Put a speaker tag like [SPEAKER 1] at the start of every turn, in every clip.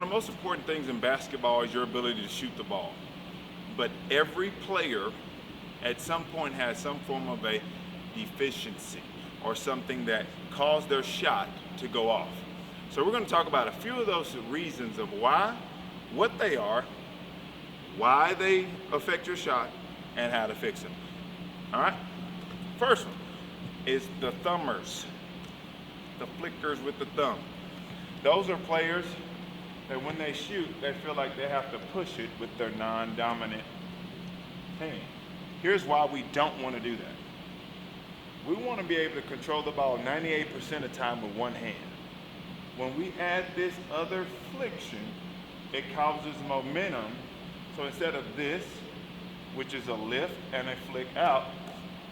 [SPEAKER 1] The most important things in basketball is your ability to shoot the ball. But every player at some point has some form of a deficiency or something that caused their shot to go off. So we're going to talk about a few of those reasons of why, what they are, why they affect your shot, and how to fix them. All right? First one is the thumbers, the flickers with the thumb. Those are players that when they shoot, they feel like they have to push it with their non-dominant hand. Here's why we don't want to do that. We want to be able to control the ball 98% of the time with one hand. When we add this other fliction, it causes momentum. So instead of this, which is a lift and a flick out,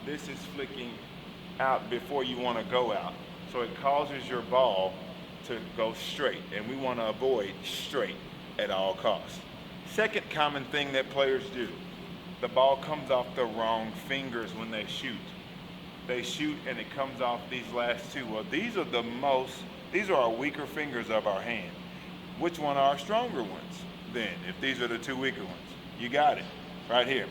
[SPEAKER 1] this is flicking out before you want to go out. So it causes your ball to go straight, and we want to avoid straight at all costs. Second common thing that players do, the ball comes off the wrong fingers when they shoot. They shoot and it comes off these last two. Well, these are our weaker fingers of our hand. Which one are our stronger ones then, if these are the two weaker ones? You got it, right here.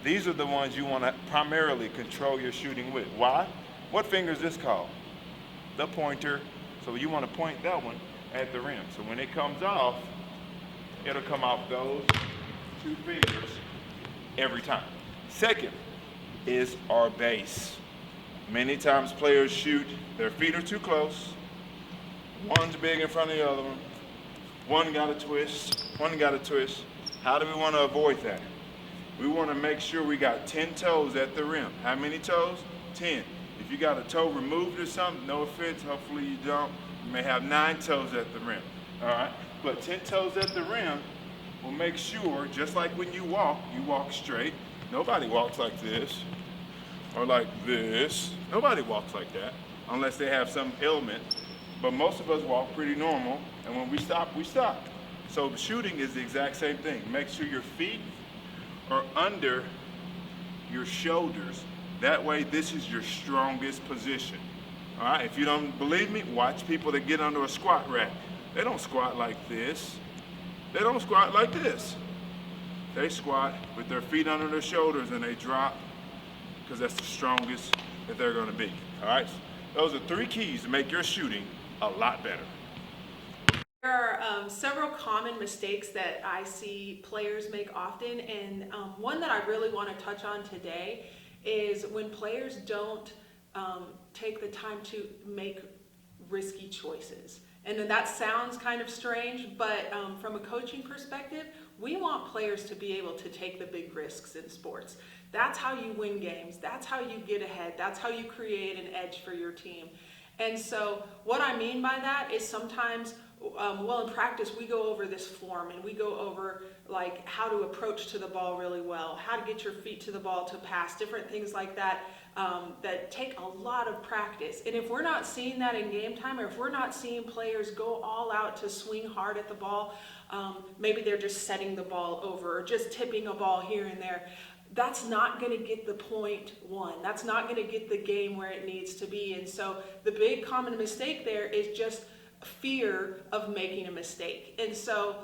[SPEAKER 1] These are the ones you want to primarily control your shooting with. Why? What finger is this called? The pointer. So you want to point that one at the rim. So when it comes off, it'll come off those two fingers every time. Second is our base. Many times players shoot, their feet are too close. One's big in front of the other one. One got a twist, one got a twist. How do we want to avoid that? We want to make sure we got 10 toes at the rim. How many toes? 10. If you got a toe removed or something, no offense, hopefully you don't. You may have 9 toes at the rim, all right? But 10 toes at the rim will make sure, just like when you walk straight. Nobody walks like this or like this. Nobody walks like that unless they have some ailment. But most of us walk pretty normal, and when we stop, we stop. So shooting is the exact same thing. Make sure your feet are under your shoulders. That way, this is your strongest position. All right, if you don't believe me, watch people that get under a squat rack. They don't squat like this. They don't squat like this. They squat with their feet under their shoulders and they drop because that's the strongest that they're going to be. All right, those are 3 keys to make your shooting a lot better.
[SPEAKER 2] There are several common mistakes that I see players make often, and one that I really want to touch on today is when players don't take the time to make risky choices. And then that sounds kind of strange, but from a coaching perspective, we want players to be able to take the big risks in sports. That's how you win games. That's how you get ahead. That's how you create an edge for your team. And so what I mean by that is sometimes, in practice, we go over this form and we go over like how to approach to the ball really well, how to get your feet to the ball to pass, different things like that that take a lot of practice. And if we're not seeing that in game time, or if we're not seeing players go all out to swing hard at the ball, maybe they're just setting the ball over or just tipping a ball here and there. That's not going to get the point won. That's not going to get the game where it needs to be. And so the big common mistake there is just fear of making a mistake. And so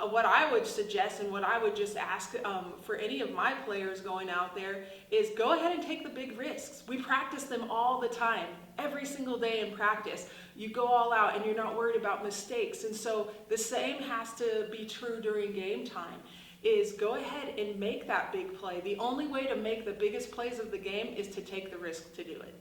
[SPEAKER 2] what I would suggest and what I would just ask for any of my players going out there is go ahead and take the big risks. We practice them all the time, every single day in practice. You go all out and you're not worried about mistakes. And so the same has to be true during game time. Is go ahead and make that big play. The only way to make the biggest plays of the game is to take the risk to do it.